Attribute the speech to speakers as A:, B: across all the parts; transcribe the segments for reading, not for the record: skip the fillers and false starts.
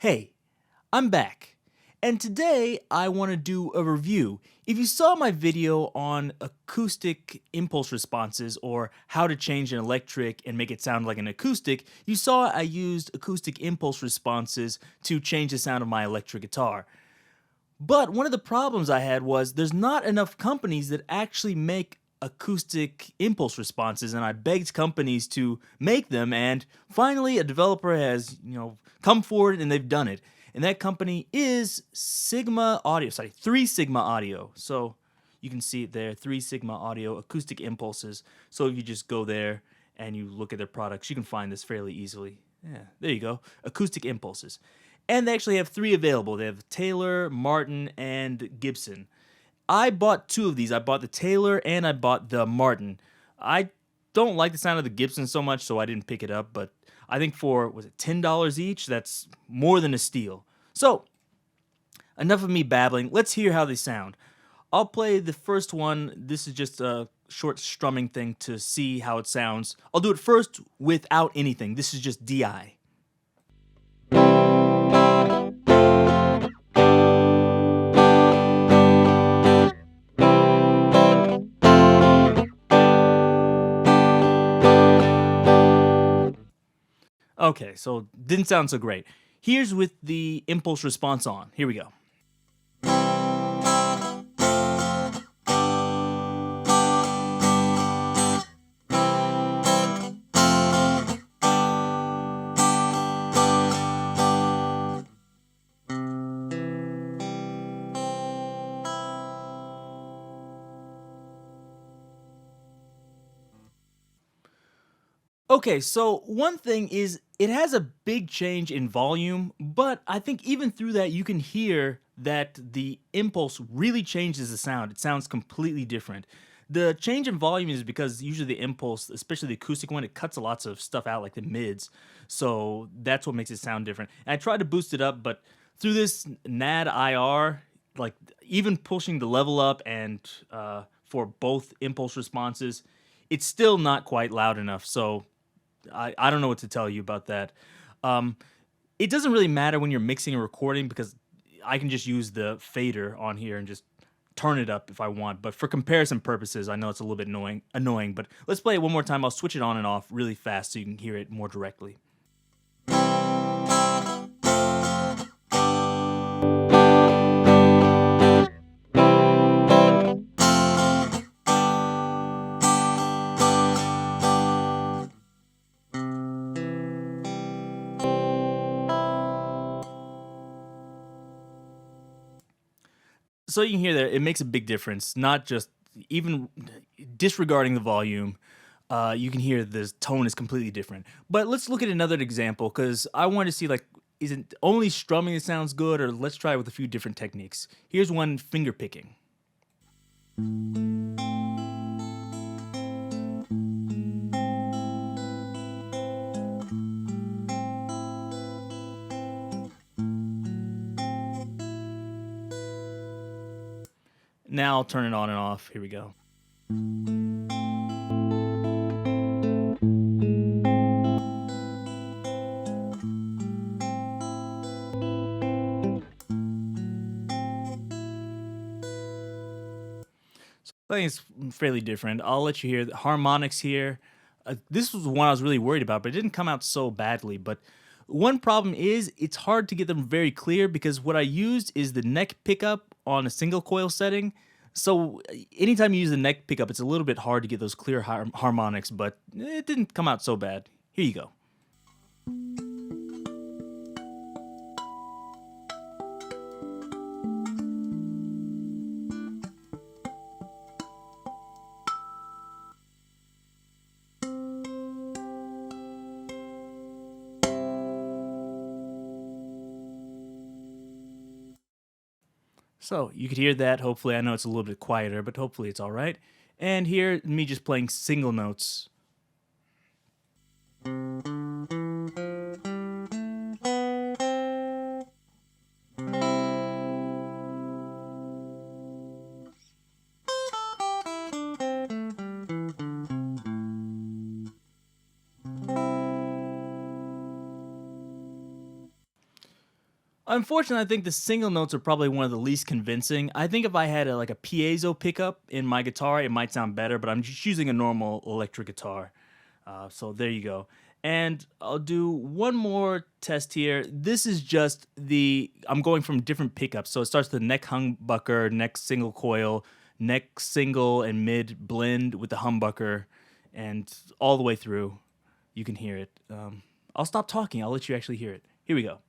A: Hey, I'm back, and today I want to do a review. If you saw my video on acoustic impulse responses or how to change an electric and make it sound like an acoustic, you saw I used acoustic impulse responses to change the sound of my electric guitar. But one of the problems I had was there's not enough companies that actually make acoustic impulse responses, and I begged companies to make them, and finally a developer has, come forward and they've done it. And that company is Sigma Audio, sorry, 3 Sigma Audio. So you can see it there, 3 Sigma Audio acoustic impulses. So if you just go there and you look at their products, you can find this fairly easily. Yeah, there you go. Acoustic impulses. And they actually have 3 available. They have Taylor, Martin, and Gibson. I bought 2 of these. I bought the Taylor and I bought the Martin. I don't like the sound of the Gibson so much, so I didn't pick it up, but I think for, was it $10 each? That's more than a steal. So, enough of me babbling. Let's hear how they sound. I'll play the first one. This is just a short strumming thing to see how it sounds. I'll do it first without anything. This is just DI. Okay, so didn't sound so great. Here's with the impulse response on. Here we go. Okay, so one thing is it has a big change in volume, but I think even through that you can hear that the impulse really changes the sound. It sounds completely different. The change in volume is because usually the impulse, especially the acoustic one, it cuts lots of stuff out like the mids. So that's what makes it sound different. And I tried to boost it up, but through this NAD IR, like even pushing the level up and for both impulse responses, it's still not quite loud enough. So I don't know what to tell you about that. Um, it doesn't really matter when you're mixing and recording because I can just use the fader on here and just turn it up if I want. But for comparison purposes, I know it's a little bit annoying. But let's play it one more time. I'll switch it on and off really fast so you can hear it more directly. So you can hear there, it makes a big difference. Not just even disregarding the volume, you can hear the tone is completely different. But let's look at another example because I want to see like, is it only strumming that sounds good, or let's try it with a few different techniques. Here's one finger picking. Now I'll turn it on and off. Here we go. I think it's fairly different. I'll let you hear the harmonics here. This was one I was really worried about, but it didn't come out so badly. But one problem is it's hard to get them very clear because what I used is the neck pickup on a single coil setting. So anytime you use the neck pickup, it's a little bit hard to get those clear harmonics, but it didn't come out so bad. Here you go. So you could hear that. Hopefully, I know it's a little bit quieter, but hopefully it's all right. And here, me just playing single notes. Unfortunately, I think the single notes are probably one of the least convincing. I think if I had like a piezo pickup in my guitar, it might sound better, but I'm just using a normal electric guitar. So there you go. And I'll do one more test here. This is just I'm going from different pickups. So it starts with the neck humbucker, neck single coil, neck single and mid blend with the humbucker, and all the way through. You can hear it. I'll stop talking. I'll let you actually hear it. Here we go.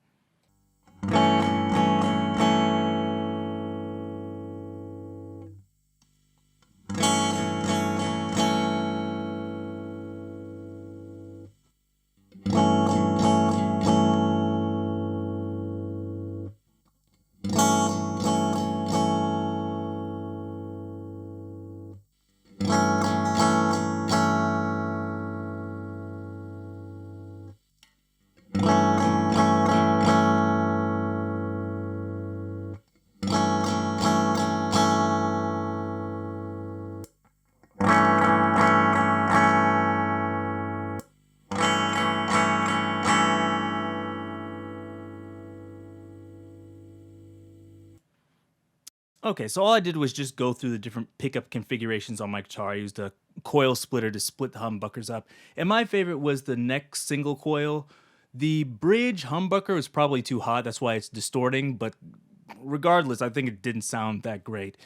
A: Okay, so all I did was just go through the different pickup configurations on my guitar. I used a coil splitter to split the humbuckers up. And my favorite was the neck single coil. The bridge humbucker was probably too hot, that's why it's distorting, but regardless, I think it didn't sound that great.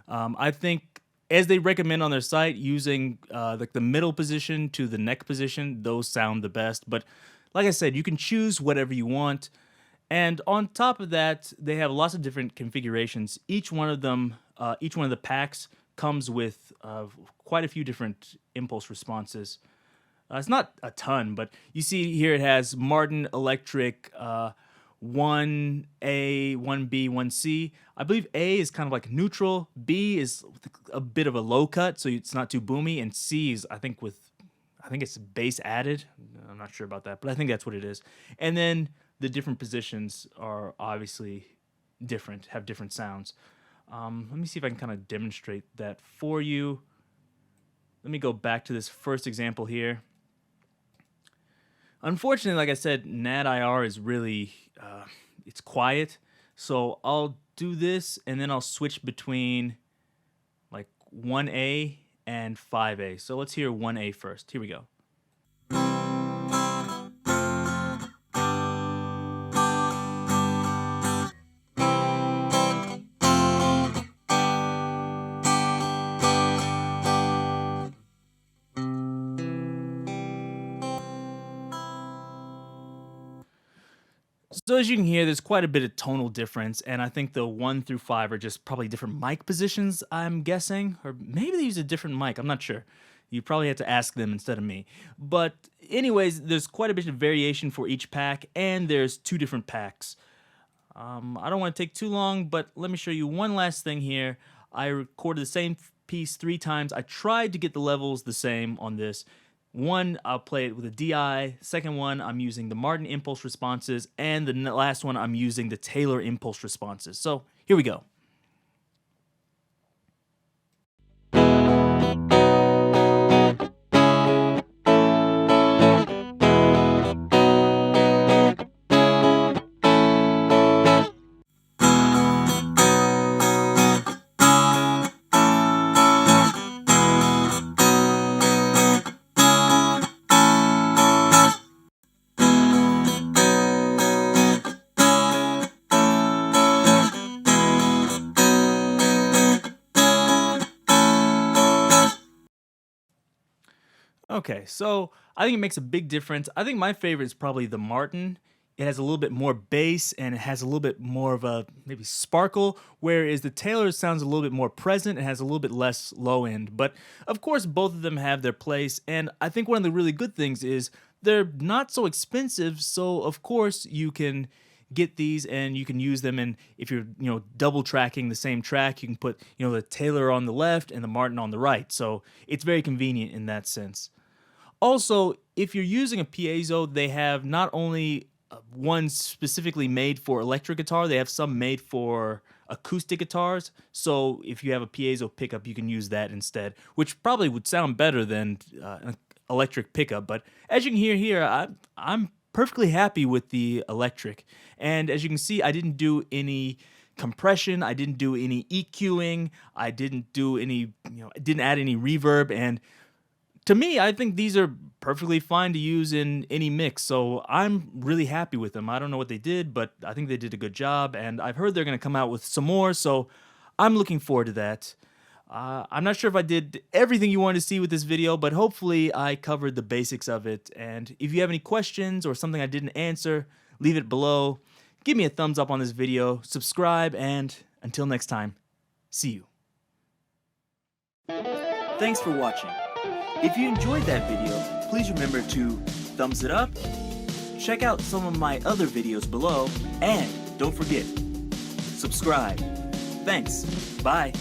A: I think, as they recommend on their site, using like the middle position to the neck position, those sound the best. But like I said, you can choose whatever you want. And on top of that, they have lots of different configurations. Each one of the packs comes with quite a few different impulse responses. It's not a ton, but you see here it has Martin Electric 1A, 1B, 1C. I believe A is kind of like neutral, B is a bit of a low cut, so it's not too boomy, and C is, I think it's bass added. I'm not sure about that, but I think that's what it is. And then the different positions are obviously different, have different sounds. Let me see if I can kind of demonstrate that for you. Let me go back to this first example here. Unfortunately, like I said, NAD IR is really, it's quiet. So I'll do this and then I'll switch between like 1A and 5A. So let's hear 1A first. Here we go. So as you can hear, there's quite a bit of tonal difference, and I think the 1 through 5 are just probably different mic positions, I'm guessing. Or maybe they use a different mic, I'm not sure. You probably have to ask them instead of me. But anyways, there's quite a bit of variation for each pack, and there's two different packs. I don't want to take too long, but let me show you one last thing here. I recorded the same piece 3 times. I tried to get the levels the same on this. One, I'll play it with a DI. Second one, I'm using the Martin impulse responses. And the last one, I'm using the Taylor impulse responses. So here we go. Okay, so I think it makes a big difference. I think my favorite is probably the Martin. It has a little bit more bass and it has a little bit more of a maybe sparkle, whereas the Taylor sounds a little bit more present and has a little bit less low end. But of course, both of them have their place, and I think one of the really good things is they're not so expensive. So of course, you can get these and you can use them, and if you're double tracking the same track, you can put the Taylor on the left and the Martin on the right, so it's very convenient in that sense. Also, if you're using a piezo, they have not only one specifically made for electric guitar, they have some made for acoustic guitars. So if you have a piezo pickup, you can use that instead, which probably would sound better than an electric pickup. But as you can hear here, I'm perfectly happy with the electric. And as you can see, I didn't do any compression, I didn't do any EQing, I didn't do any, I didn't add any reverb. And to me, I think these are perfectly fine to use in any mix. So I'm really happy with them. I don't know what they did, but I think they did a good job. And I've heard they're going to come out with some more. So I'm looking forward to that. I'm not sure if I did everything you wanted to see with this video, but hopefully I covered the basics of it. And if you have any questions or something I didn't answer, leave it below. Give me a thumbs up on this video, subscribe, and until next time, see you. Thanks for watching. If you enjoyed that video, please remember to thumbs it up, check out some of my other videos below, and don't forget, subscribe. Thanks. Bye.